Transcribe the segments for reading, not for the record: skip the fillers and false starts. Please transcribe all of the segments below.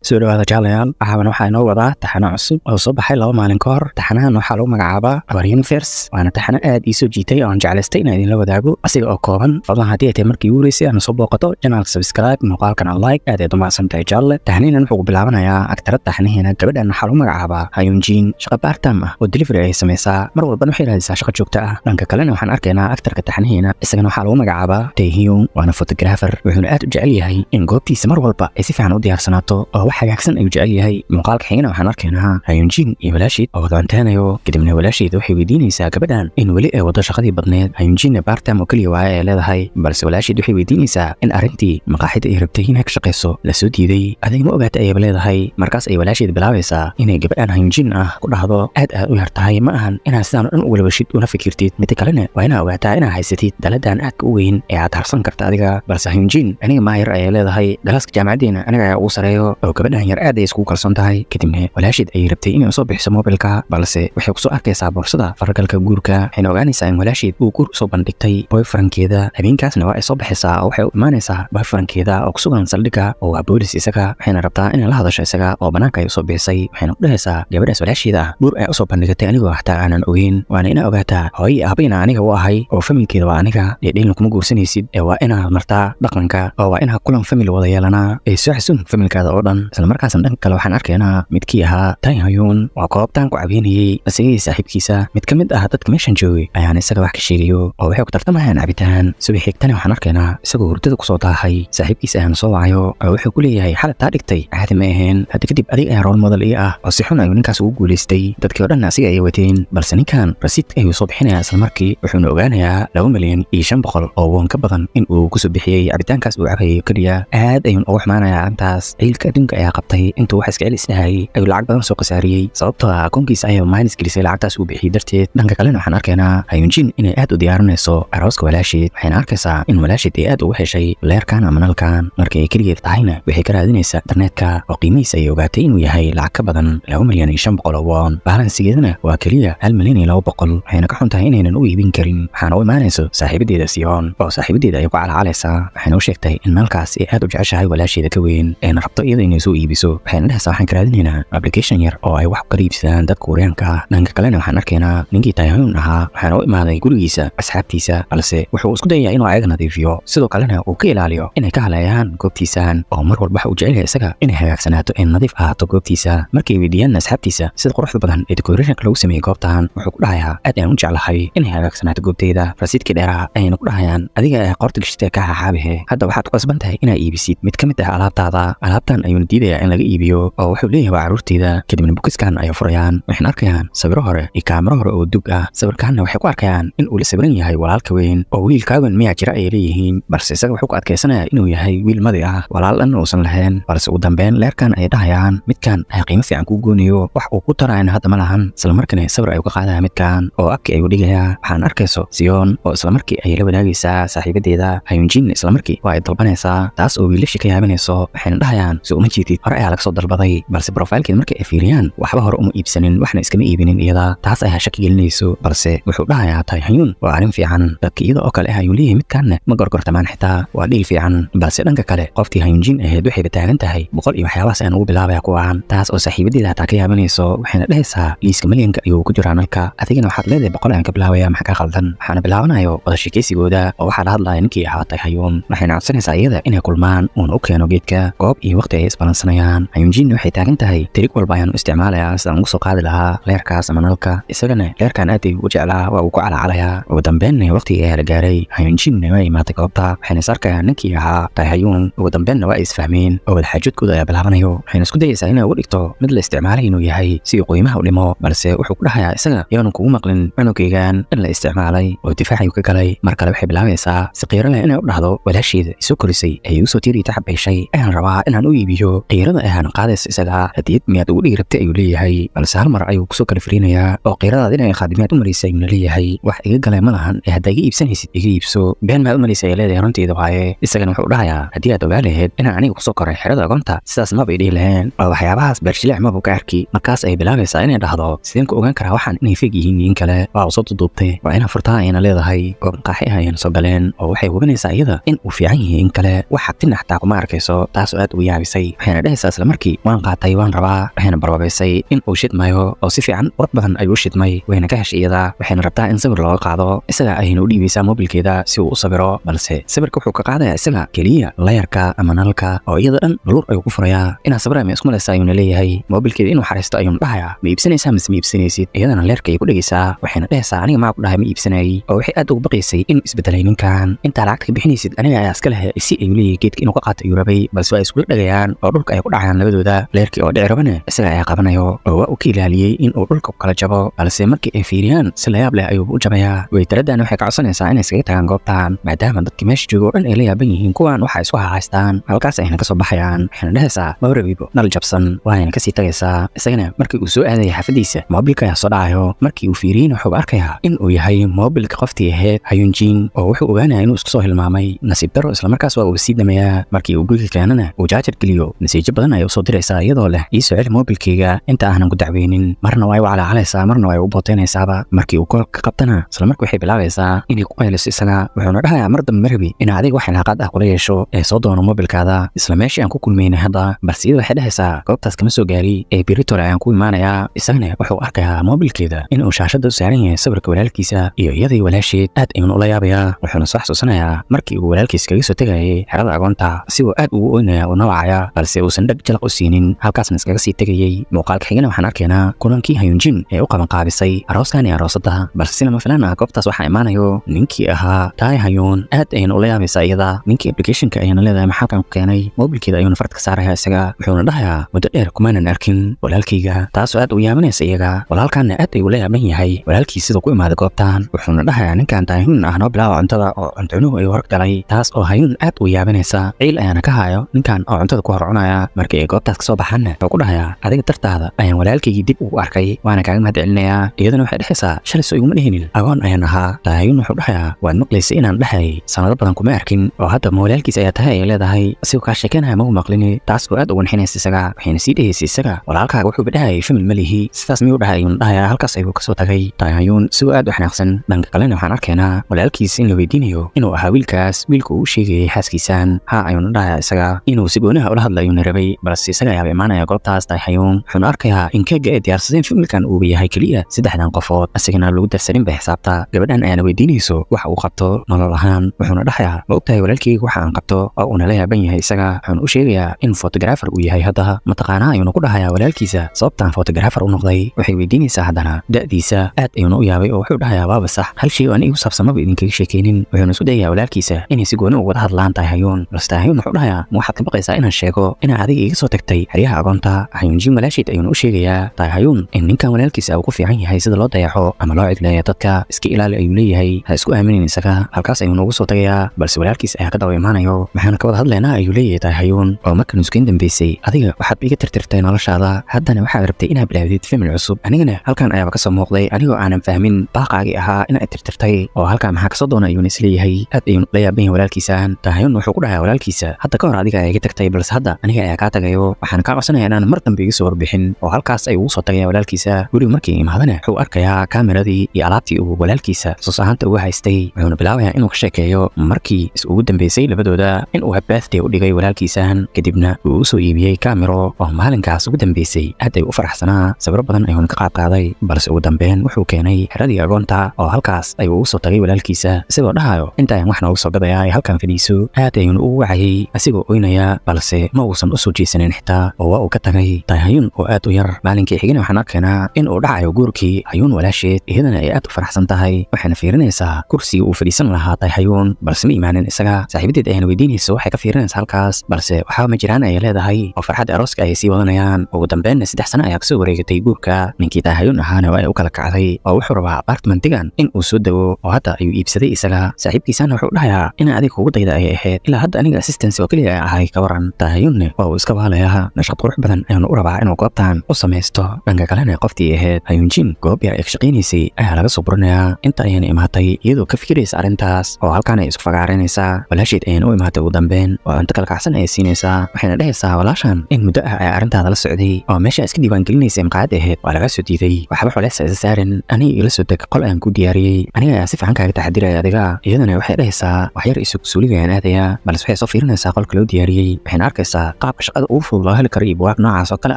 soo dhawaada jaalayaal waxaan waxaa inoo wadaa taxano cusub oo soo baxay 2 maalin ka hor. Taxanahan waxaa lagu magacaabaa Our Universe, waana taxano aad ii soo jiitay oo aan jeclaystay inaan idinla wadaago asiga oo kooban. Fadlan haddii ay tahay markii ugu horeysay aan soo booqato channelka subscribe, muuqaalkan like, aad ayaad u mahadsantahay jaalle. Taxanihinan wuxuu bilaabanayaa agtarada taxanihiina gabadhan waxaa lagu magacaabaa Hyunjin, shaqo part-time ah oo delivery ay samaysaa. Mar walba waxay raadisaa shaqo joogto ah. Dhanka kalena waxaan arkaynaa agtarka taxanihiina isagana waxaa lagu magacaabaa Taehyung, waana photographer. Wuxuuna aad u jecel yahay in goobtiisa mar walba ay si fiican u diyaarsanaato oo wax hagaagsan ay u jecel yahay. Muuqaalka xigana waxaan arkaynaa Hyunjin iyo walaasheed oo wada cunteynaayo. Kadibna walaasheed waxay weydiinaysaa gabadhan in weli ay wado shaqadii badneed. Hyunjin part-time oo kaliya waaye ay leedahay, balse walaasheed waxay weydiinaysaa in arrintii maqaaxida ay rabtay inay ka shaqeyso la soo diiday. Adiga ma ogaatay ayay leedahay. Markaas ay walaasheed bilaabaysaa inay gabadhan Hyunjin ah ku dhahdo aad u yar tahay, ma ahan inaad sidaan dhan u walwashid una fikirtid. Mid kalena waa inaad ogaataa inaad haysatid daladan aadka u weyn ee aad harsan karta adiga. Balse Hyunjin aniga ma yar ayay leedahay, galaaska jaamacadeena aniga ayaa ugu sareeyo oo gabadhan yar aad ay isku kalsoon tahay. Kadibna walaasheed ay rabtay inay soo bixiso mobilka, balse waxay ku soo arkaysaa boorsada faragalka guurka. Waxayna ogaanaysaa in walaasheed uu guur soo bandhigtay boyfriendkeeda. Habeenkaasna waa ay soo bixisaa oo waxay u imaanaysaa boyfriendkeeda oo ku sugan saldhigga oo waa boolis isaga. Waxayna rabtaa inay la hadasho isaga oo banaanka ay soo bixisay. Waxayna u dhahaysaa gabadhaas walaasheeda ah guur ay u soo bandhigtay anigoo xataa aanan ogeyn. Waana inaa ogaataa hooyo aabayna aniga u ahay oo familkeeda waa aniga. Dheedheelna kuma guursanaysid ee waa inaad martaa dhaqanka oo waa inaad kulan family wada yeelanaa ee soo xasuun familkaada oo dhan. Isla markaasna dhanka kale waxaan arkaynaa midkii ahaa Taehyung waa koobtaan ku cabeynayay isagii saaxiibkiisa. Mid ka mid ah dadka meeshan joogay ayaan isaga wax ka sheegayo oo waxay ku tartamayaan cabitaan. Subax xigtana waxaan arkaynaa isagoo hurdada ku soo daahay. Saaxiibkiisa ayaan soo wacayo oo wuxuu ku leeyahay xalad taa dhigtay caadi ma ahayn. Hadda kadib adiga ayaa role model ii ah oo si xun ayuu ninkaas ugu guulaystay. Dadkii oo dhan asiga ayay wateen, balse ninkan rasiidka ayuu soo bixinayaa isla markii. Wuxuuna ogaanayaa 2,500,000 oo won ka badan in uu ku soo bixiyay cabitaankaas uu cabayay kaliya. Aad ayuu ugu xumaanayaa intaas. Ciilka adduunka ayaa qabtay intuu wax iska celis dhahay ayuu lacag badan soo qasaariyay sababtoo ah akoonkiisa ayuu minus gelisay lacagtaas uu bixiyay darteed. Dhanka kalena waxaan arkaynaa Hyunjin inay aad u diyaarinayso arooska walaasheed. Waxayna arkaysaa in walaasheed ay aad ugu heshay leerkan ama nalkan. Markii ay keligeed tahayna waxay ka raadinaysaa internetka oo qiimihiisa ay ogaatay inuu yahay lacag ka badan 2,500,000 oo won. Balansigeedana waa keliya 1,200,000. Waxayna ka xun tahay inaynan u iibin karin. Waxaana u imaanayso saaxiibadeeda Sion oo saaxiibadeeda ay ku calaacalaysaa. Waxayna u sheegtay in nalkaas ay aad u jeceshahay walaasheeda ka weyn ayna rabto iyada inay soo iibiso. Waxayna dhahaysaa waxaan ka raadinaynaa application yar oo ay wax kala iibsadaan dadka Koreaanka ah. Dhanka kalena waxaan arkaynaa ninkii Taehyung ahaa waxaana u imaaday gurigiisa asxaabtiisa, balse wuxuu isku dayayaa inuu ayaga nadiifiyo sidoo kalena uu ka ilaaliyo inay ka haleeyaan goobtiisaan oo mar walba waxa uu jecel yahay isaga inay hagaagsanaato in nadiif ahaato goobtiisa. Markay weydiiyaan asxaabtiisa sida quruxda badan ee decorationka lagu sameeyay goobtan, wuxuu ku dhahayaa aad ayaan u jeclahay inay hagaagsanaato goobteyda. Rasiidkii dheeraha ayayna ku dhahayaan adiga ee qoorta gashitay ka xaabihe, hadda waxaad ku qasban tahay inaad iibisid mid ka mid ah alaabtaada. Alaabtan ayuuna diidayaa in laga iibiyo oo wuxuu leeyahay waa carruurteyda. Kadibna bukiskan ayay furayaan. Waxayna arkayaan sawiro hore iyo kaamiro hore oo dug ah. Sawirkaanna waxay ku arkayaan in uu la sawiran yahay walaalka weyn oo wiilkaagan miyaa jira ay leeyihiin, balse isaga wuxuu ku adkaysanayaa inuu yahay wiil madi ah walaal dhan uusan lahayn. Balse ugu dambeyn leerkan ay dhahayaan midkan ayaa qiimo fiican kuu goonayo, wax uu ku tarayna hadda ma lahan. Isla markiina sawir ayuu ka qaadaya midkan oo abkii ayuu dhigayaa. Waxaan arkayso Sion oo isla markii ay la wadaagaysaa saaxiibadeeda Hyunjin. Isla markii waa ay dalbanaysaa taas oo wiilasha ka yaabanayso. Waxayna dhahayaan soo uma jeedid hore ayaa laga soo dalbaday, balse profilkeeda markii ay fiiriyaan waxba hore uma iibsanin, waxna iskama iibinin iyada. Taas ayaa shaki gelinayso, balse wuxuu dhahayaa Taehyung waa arrin fiican. dadka iyada oo kale ah ayuu leeyahay midkaanna ma gorgortamaan xitaa waa dhiil fiican. Balse dhanka kale qoftii Hyunjin ahayd waxay taagan tahay boqol iyo waxyaabahaas aan ugu bilaabaya kuwaan, taas oo saaxiibadeeda hataa ka yaabanayso. Waxayna dhahaysaa liiska milyanka ayuu ku jiraa nalka, adigana waxaad leedahay 100 aan ka bilaabaya maxaa ka qaldan. Waxaana bilaabanayo wada sheekaysigooda oo waxaa la hadlaya ninkii ahaa Taehyung. Waxayna codsanaysaa iyada inay kulmaan uuna u keeno geedka goob iyo waqti ay isbalansanayaan. Hyunjin waxay taagan tahay tirig walba ayaan u isticmaalayaa sidaan ugu soo qaadi lahaa leerkaas ama nalka. Isagana leerkan aad ayuu u jeclaa waa uu ku calacalayaa. Ugu dambeynna waqtigii ayaa la gaaray. Hyunjinna waa imaatay goobta. Waxayna is arkayaan ninkii ahaa Taehyung. Ugu dambeynna waa isfahmeen oo wada xaajoodkooda ayaa bilaabanayo. Waxayna isku dayaysaa inay ugu dhigto mid la isticmaalay inuu yahay si uu qiimaha u dhimo, balse wuxuu ku dhahayaa isaga iyaanu kugu maqlin cunugaygan in la isticmaalay oo difaac ayuu ka galay. Mar kale waxay bilaabaysaa si qiiro leh inay u dhahdo walaasheeda isoo korisay ay igu soo tiiri taxabayshay ayaan rabaa inaan u iibiyo. qiirada ayaan qaadaysa isaga hadiyad miyaad ugu dhigi rabtay ayuu leeyahay, balse hal mar ayuu kusoo kala fariinayaa oo qiiradaad inay khaadimiyaad u maraysay ayuuna leeyahay wax iga galay ma lahan ee haddaa iga iibsanaysid iga iibso. been maad u maraysay ay leedahay runteeda waaye. Isagana wuxuu dhahayaa haddii aad ogaa lahayd inaan aniga kusoo koray xerada agoonta sidaas mabay dhihi laheen oo waxyaabahaas beershileec mabuu ka arki. Markaas ay bilaabaysaa inay dhahdo sideen ku ogaan karaa waxaan inay feeg yihiin in kale. waa uu soo duduubtay waa inaa furtaa ayna leedahay oo qaaxi ah ayna soo galeen oo waxay hubinaysaa iyada in uu fiican yahay in kale wax xabtina xataa kuma arkayso taas oo aad u yaabisay. waxayna waxayna dhahaysaa isla markii waan qaatay waan rabaa waxayna barbabaysay in uu shidmayo oo si fiican qurux badan ayuu shidmay wayna ka heshay iyada waxayna rabtaa in sawir looga qaado isaga ayayna u dhiibaysaa moobilkeeda si uu u sawiro balse sawirka wuxuu ka qaadayaa isaga keliya layarka ama nalalka oo iyada dhan baluur ayuu ku furayaa inaa sawira ma isku malaysaa ayuuna leeyahay moobilkeeda inuu xariisto ayuuna dhahayaa ma iibsanaysaa mise ma iibsanaysid iyadana leerka ay ku dhegaysaa waxayna dhahaysaa aniga maa ku dhahay ma iibsanayay oo waxay aad ugu baqaysay inuu isbedelay ninkan intaa lacagta ka bixinaysid aniga ayaa iska leh si ayuu leeyahay geedka inuu ka qaato ayuu rabay balse waa iskula dhagayaan oo dhulka ay ku dhacayaan labadooda leerkii oo dhici rabana isaga ayaa qabanayo oo waa uu ka ilaaliyey in uu dhulka ku kala jabo balse markii ay fiiriyaan si layaab leh ayuu u jabayaa weytaradana waxay ka codsanaysaa inay iskaga tagaan goobtan maadaama dadkii meesha jooga oo dhan ay la yaaban yihiin kuwan waxa isku hahaystaan halkaas ayna ka soo baxayaan waxayna dhahaysaa mawrabibo nal jabsan waayna kasii tagaysaa isagana markii uu soo aadaya xaafadiisa moobilka ayaa soo dhacayo markii uu fiiriyeyna wuxuu arkayaa in uu yahay moobilka qoftii ahayd Hyunjin oo wuxuu ogaanayaa inuu isku soo hilmaamay nasiib daro isla markaas waa uu sii damayaa markii uu guriga keenana uu jaajar geliyo nasiijo badan ayay u soo diraysaa iyadoo leh ii soo celi moobilkayga inta aanan ku dacweynin marna way u calaacalaysaa marna way u booteynaysaaba markii uu goolka qabtana isla markii waxay bilaabaysaa inay ku qayliso isaga wuxuuna dhahayaa mar dambe marabi in adiga wax cilaaqaad ah kula yeesho ee soo doono moobilkaada isla meeshii aan ku kulmaynay hadda balse iyada waxay dhahaysaa goobtaas kama soo gaari ee biritole ayaan ku imaanayaa isagana wuxuu arkayaa moobilkeeda in uu shaashada u saaran yahay sawirka walaalkiisa iyo iyadii walaasheed aad ayuuna ula yaabayaa wuxuuna soo xasuusanayaa markii uu walaalkiis kaga soo tegayay xerada agoonta si uu aad ugu oynaya u nawacaya balse uusan dhag jalaq u siinin halkaasna iskaga sii tegayay muuqaalka xigana waxaan arkaynaa kulankii Hyunjin ee u qaban qaabisay arooskan iyo aroosada balse si lama filaan ah goobtaas waxaa imaanayo ninkii ahaa Tae Hyun aad ayayna ula yaabaysaa iyada ninkii applicationka ayayna leedahay maxaa kan ku keenay moobilkeeda ayuuna farta ka saarayaa isaga wuxuuna dhahayaa muddo dheer kumaanan arkin walaalkayga taasoo aad u yaabanaysa iyaga walaalkaana aad ayuu la yaaban yahay walaalkiis siduu ku imaaday goobtan wuxuuna dhahayaa ninkan Tae Hyun ah noo bilaaba cuntada oo cuntunuhu ay hor galay taas oo Hyun aad u yaabanaysa ciil ayaana ka hayo ninkan oo cuntada ku hor cunaya markii ay goobtaas ka soo baxaanna wuxuu ku dhahayaa adiga dartaada ayaan walaalkaygii dib ugu arkay waana kaaga mahad celinayaa iyadana waxay dhexaysaa shalay soo iguma dhehinin agoon ayaan ahaa Tae Hyun wuxuu dhahayaa waad maqlaysay inaan dhahay sanado badan kuma arkin oo hadda ma walaalkiis ayaa tahay ay leedahay asigoo kaa sheekeynaya ma u maqlini taas oo aad ugu nixinaysa isaga waxayna sii dhahaysay isaga walaalkaaga wuxuu badhahayay famil ma lihi sidaas miyuu dhahay ayuuna dhahayaa halkaas ayuu kasoo tagay Tae Hyun sigoo aad u xanaaqsan dhanka kalena waxaan arkaynaa walaalkiis in la weydiinayo inuu ahaa wiilkaas wiilka uu sheegayay xaaskiisaan ha ayuuna dhahayaa isaga inuu si goonaha ula hadla ayuuna rabay balse isaga ayaaba imaanaya goobtaas Tae Hyun wuxuuna arkayaa in keega ay diyaarsadeen familkan uuba yahay keliya 3 qofood asigana lagu darsanin bay xisaabta gabadhan ayaana weydiinayso waxa uu qabto nolol ahaan wuxuuna dhahayaa ma ogtahay walaalkayga waxa aan qabto oo uuna la yaaban yahay isaga wuxuuna u sheegayaa in photographer uu yahay hadda mataqaanaa ayuuna ku dhahayaa walaalkiisa sababtaan photographer u noqday waxay weydiinaysaa haddana da'diisa aad ayuuna u yaabay oo wuxuu dhahayaa waaba sax hal shay oo aniga u saabsamaba idinkaga sheekaynin wuxuuna isku dayayaa walaalkiisa inay si gooni uga wada hadlaan Tae Hyun balse Tae Hyun wuxuu dhahayaa ma waxaad ka baqaysaa inaan sheego inaa adiga iga soo tagtay xeryaha agoonta Hyunjin walaasheed ayuuna u sheegayaa Tae Hyun in ninkan walaalkiisa uu ku fiican yahay sida loo dayaxo ama loo cidleeyo dadka iska ilaali ayuu leeyahay ha isku aaminin isaga halkaas ayuuna ugu soo tagayaa balse walaalkiis ayaa ka daba imaanayo maxaana ka wada hadlaynaa ayuu leeyahay Tae Hyun oo markan iskuin dambeysay adiga waxaad iga tirtirtay noloshaada haddana waxaad rabtay inaad bilaawdid famil cusub anigana halkan ayaaba ka soo muuqday anigoo aanan fahmin baaqaagii ahaa inaad tirtirtay oo halkan maxaa kasoo doona ayuuna isleeyahay aad ayuuna la yaaban yahay walaalkiisaan Tae Hyun wuxuu ku dhahayaa walaalkiisa hadda ka hor adiga ayaa iga tagtay balse hadda aniga ayaa kaa tagayo waxaan kaa codsanayaa inaan mar dambe iga soo warbixin oo halkaas ayuu ugu soo tagayaa walaalkiisa guriga markii imaadana wuxuu arkayaa kaameradii iyo alaabtii uu walaalkiisa xusuus ahaanta uga haystay wuxuuna bilaabayaa inuu ka sheekeeyo markii ugu dambeysay labadooda in uu birthday u dhigay walaalkiisaan kadibna uu u soo iibiyey kaamiro oo maalinkaas ugu dambeysay aad ay u faraxsanaa sawiro badan ayuuna ka qaadqaaday balse ugu dambeyn wuxuu keenay xeradii agoonta oo halkaas ayuu ugu soo tagay walaalkiisa isagoo dhahayo intaan wax noogu soo gadayaa halkan fadhiiso aad ayuuna ugu wacayay asigoo oynaya balse ma uusan u soo jeesanin xitaa oo waa uu ka tagay Tae Hyun oo aad u yar maalinkii xigana waxaan arkaynaa in uu dhacayo guurkii Hyun walaasheed iyadana ay aad u faraxsan tahay waxayna fiirinaysaa kursiga uu fadhiisan lahaa Tae Hyun balse ma imaanin isaga saaxiibadeed ayana weydiinaysa waxay ka fiirinaysaa halkaas balse waxaa ma jiraan ay leedahay oo farxadda arooska ay sii wadanayaan ugu dambeynna 3 sano ayaa kasoo wareegatay guurka ninkii Tae Hyun ahaana waa ay u kala kacday oo wuxuu rabaa apartmentigan in uu soo dago oo hadda ayuu iibsaday isaga saaxiibkiisana wuxuu dhahayaa in adiga kugu dayda ay ahayd ilaa hadda aniga assistance oo kaliya ahay ka waran Tae Hyunna waa uu iska baalayaa nashqad qurux badan ayuuna u rabaa inuu goobtan u samaysto dhanka kalena qoftii ahayd Hyunjin goob yar ay ka shaqaynaysay ayaa laga soo burinayaa inta ayana imaatay iyadoo ka fikiraysa arrintaas oo halkan ay isku fagaarinaysaa walaasheed ayana u imaatay ugu dambeyn oo cunto kala kacsan ay siinaysaa waxayna dhahaysaa walaashan in muddo ah ay arrintaada la socday oo meesha iska diiwaangelinaysay maqaayad ahayd waa laga soo diiday waxba xuleesa isa saarin aniga ila soo deg qol aan ku diyaariyey aniga ayaa si fiican kaaga taxadiraya adiga iyadana waxay dhahaysaa wax yar isugu suuligayaan aadaya balse waxay soo fiirinaysaa qolka loo diyaariyey waxayna arkaysaa qaabka shaqada ugu fudud loo heli karo iyo buugaag noocaas oo kale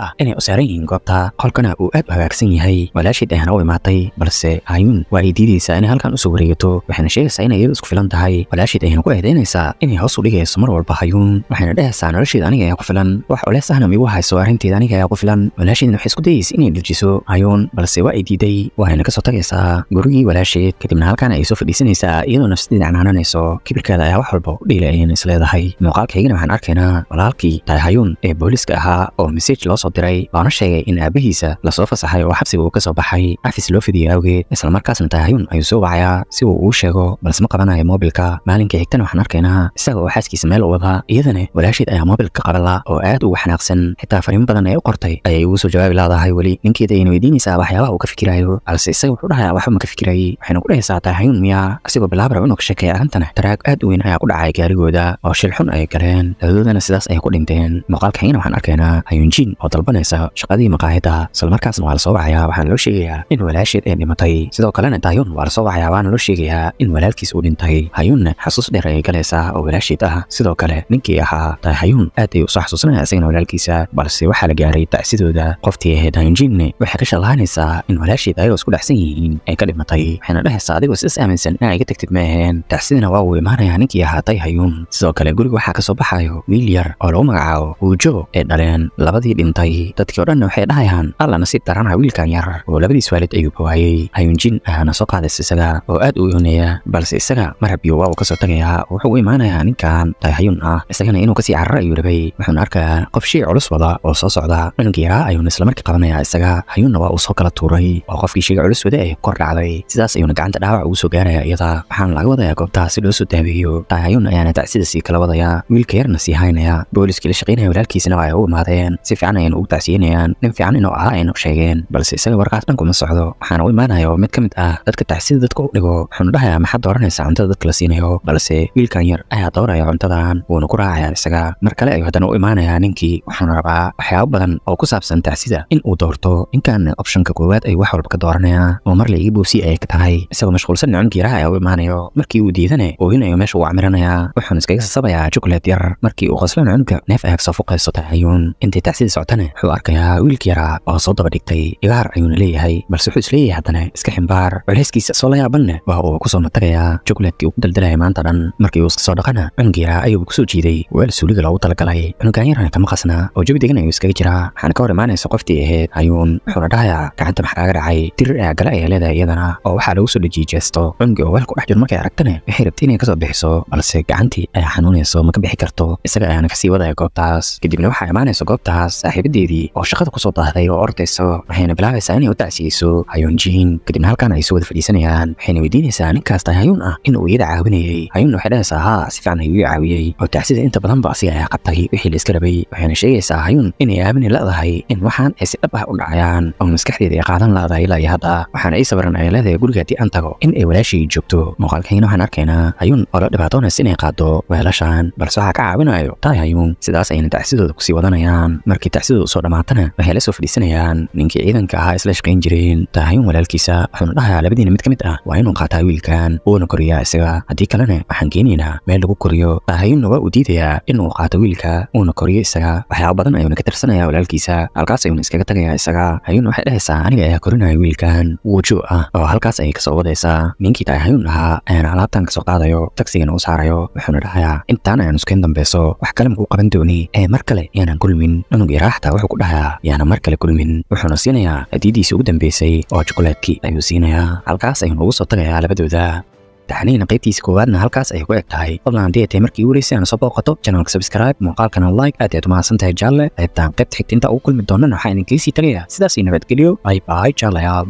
ah inay u saaran yihiin goobta. qolkana uu aad u hagaagsan yahay. walaasheed ayana u imaatay balse Hayun waa ay diidaysaa inay halkan u soo wareegato, waxayna sheegaysaa inay iyadu isku filan tahay. walaasheed ayana ku eedeynaysaa inay hoos u dhigayso mar walba Hayun, waxayna dhahaysaa nolosheeda aniga ayaa ku filan, wax culeys ahna miigu hayso arrinteeda aniga ayaa ku filan. walaasheedna waxay isku dayaysa inay dejiso Hayun balse waa ay diiday, waxayna ka soo tagaysaa gurigii walaasheed. kadibna halkan ay soo fadhiisanaysaa iyadoo nafsadeeda canaananayso. kibirkeeda ayaa wax walba u dhiilay ayayna isleedahay. muuqaalkaygana waxaan arkaynaa walaalkii Hayun ee booliska ahaa oo message loo soo diray loona sheegay in aabahiisa lasoo fasaxay oo xabsiga uu ka soo baxay cafis loo fidiyay awgeed. isla markaasna Hayun ayuu soo wacayaa si uu u sheego balse ma qabanayo moobilka. maalinka xigtana waxaan arkaynaa isaga oo xaaskiisa meel u wada, iyadana walaasheed ayaa moobilka qabala oo aad ugu xanaaqsan, xitaa fariimo badan ay u qortay ayay ugu soo jawaabi laadahay. weli ninkeeda ayna weydiinaysaa waxyaabaha uu ka fikirayo balse isaga wuxuu dhahayaa waxba ma ka fikirayay. waxayna ku dhahaysaa Hayun miyaa, asigoo bilaabara inuu ka sheekeeya arrintana taraag aad u weyn ayaa ku dhacay gaarigooda oo shil xun ay galeen, labadoodana sidaas ayay ku dhinteen. muuqaalkayna waxaan arkaynaa Hayunjin oo dalbanaysa shaqadii maqaayadda. isla markaasna waa la soo wacayaa, waxaana loo sheegayaa in walaasheed ay dhimatay. sidoo kalena Hayun waa la soo wacayaa, waana loo sheegayaa in walaalkiis uu dhintay. Hayunna xasuus dheer ayay galaysaa oo walaasheed ah. sidoo kale ninkii ahaa Hayun aad ayuu usoo xasuusanaya isagana walaalkiisa, balse waxaa la gaaray tacsidooda. qoftii ahayd Hayunjinne waxay ka shalaanaysaa in walaasheed ayagoo isku dhacsan yihiin ay ka dhimatay, waxayna dhahaysaa adigoo sidaas aaminsan inaa iga tagtid ma aheen. tacsidina waa uu imaanayaa ninkii ahaa Hayun. sidoo kale guriga waxaa ka soo baxayo wiil yar oo lagu magacaabo Wujo ee dhaleen labadii dhintay. dadkii oo dhanna waxay dhahayaan alla nasiib darana wiilkan yar oo labadiis waalid ayuu bawaayay. Hayunjin ayaana soo qaadaysa isaga oo aad u yoonaya, balse isaga marabyo waa uu ka soo tagayaa. wuxuu u imaanayaa ninkan Hayun ah, isagana inuu kasii carrar ayuu rabay. wuxuuna arkayaa qof shay culus wada oo soo socda. cunuga yaraa ayuuna isla markii qabanayaa isaga. Hayunna waa uu soo kala tuuray oo qofkii shayga culus wada ay kor dhacday, sidaas ayuuna gacanta dhaawac ugu soo gaaraya iyada. waxaana laga wadayaa goobtaas si loo soo daaweeyo. Hayun ayaana tacsida sii kala wadaya, wiilka yarna sii haynaya. booliskii la shaqaynaya walaalkiisana waa ay u imaadeen, si fiican ayayna ugu tacsiinayaan. nin fiican inuu ahaa ayna u sheegeen, balse isaga warkaas dhan kuma socdo. waxaana u imaanayo mid ka mid ah dadka tacsida dadka u dhigo, wuxuuna dhahayaa maxaad dooranaysaa cuntada dadka la siinayo, balse wiilkan yar ayaa dooraya cuntadan, wuuna ku raacaya isaga. mar kale ayuu haddana u imaanayaa ninkii, wuxuuna rabaa waxyaabo badan oo ku saabsan tacsida in uu doorto. ninkan optionka koowaad ayuu wax walba ka dooranayaa oo mar la iga boobsi ay ka tahay. isagoo mashquulsan cunuga yaraha ayaa u imaanayo. markii uu diidane oohinayo meesha uu camiranayaa, wuxuuna iskaga sasabayaa chocolate yar. markii uu qoslana cunuga neef ayaa kasoo fuqayso Hayun. intay tacsida socotana wuxuu arkayaa wiilka yaraa oo soo daba dhigtay igaar ayuuna leeyahay, balse wuxuu isleeyahay haddana iska ximbaar. culeyskiisa soo la yaabanna waa uu kusoo matagayaa chocolatekii uu ku daldalaya maanta dhan. markii uu iska soo dhaqana cunuga yaraa ayuu kusoo jiiday weel suuliga loogu talagalay. cunugan yarana kama qasna oo jawi degan ayuu iskaga jiraa. waxaana ka hor imaanaysa qoftii ahayd Hayun, wuxuuna dhahayaa gacanta maxaa kaaga dhacay, tirir ayaa gala ayay leedahay iyadana oo waxaa lagu soo dhejiyey jeesto. cunuga oo weel ku dhex jiro markay aragtana waxay rabtay inay kasoo bixiso, balse gacantii ayaa xanuunayso ma ka bixi karto. isaga ayaana kasii wadaya goobtaas. kadibna waxaa imaanaysa goobtaas saaxiibadeedii oo shaqada kusoo daahday oo ordayso, waxayna bilaabaysaa inay u tacsiyeyso Hayunjin. kadibna halkan ay soo wada fadhiisanayaan, waxayna weydiinaysaa ninkaas Hayun ah inuu iyada caawinayay. Hayunna waxay dhahaysaa haa si fiican ayuu ii caawiyey oo tacsida inta badanba asiga ayaa qabtay wixii la iska rabay. waxayna sheegaysaa Hayun inay aamini leedahay in waxaan ay si dhab ah u dhacayaan oo maskaxdeeda ay qaadan leedahay ilaa iyo hadda. waxaana ii sabaran ay leedahay guriga haddii aan tago in ay walaashii joogto. muuqaalkayna waxaan arkaynaa Hayun oo la dhibaatoonaysa inay qaado weelashan, balse waxaa ka caawinayo Hayun. sidaas ayna tacsidooda kusii wadanayaan. markii tacsidooda usoo dhammaatana waxay la soo fadhiisanayaan ninkii ciidanka ahaa isla shaqayn jireen Hayun walaalkiisa. wuxuuna dhahayaa labadiina mid ka mid ah waa inuu qaataa wiilkan uuna koriyaa isaga, haddii kalena waxaan geenaynaa meel lagu koriyo. Hayunna waa uu diidayaa inuu qaato wiilka uuna koriyo isaga. waxyaabo badan ayuuna ka tirsanaya walaalkiisa, halkaas ayuuna iskaga tagayaa isaga. Hayun waxay dhahaysaa aniga ayaa korinaya wiilkan Wujo ah oo halkaas ayay kasoo wadaysaa. ninkii Hayun ahaa ayaana alaabtan kasoo qaadayo, tagsigana u saarayo. wuxuuna dhahayaa intaan ayaan iskeen dambeyso wax kale makuu qaban dooni ee mar kale yaanan kulmin. cunug yaraa xataa wuxuu ku dhahayaa yaana mar kale kulmin. wuxuuna siinayaa hadiidiisii ugu dambeysay oo chocolatekii ayuu siinayaa. halkaas ayuuna ugu soo tagayaa labadooda. taxniina qaybtiisa koowaadna halkaas ay ku eg tahay. fadlan haddii ay tahay markii ugu horeysay aan soo booqato channelka subscribe, muuqaalkana like. aad ayaad u mahadsantahay jaalle. qaybta xigta inta ugu kulmi doonana waxaa idinkaga sii tagayaa sidaas iyo nabadgelyo. bye bye jaallayaal.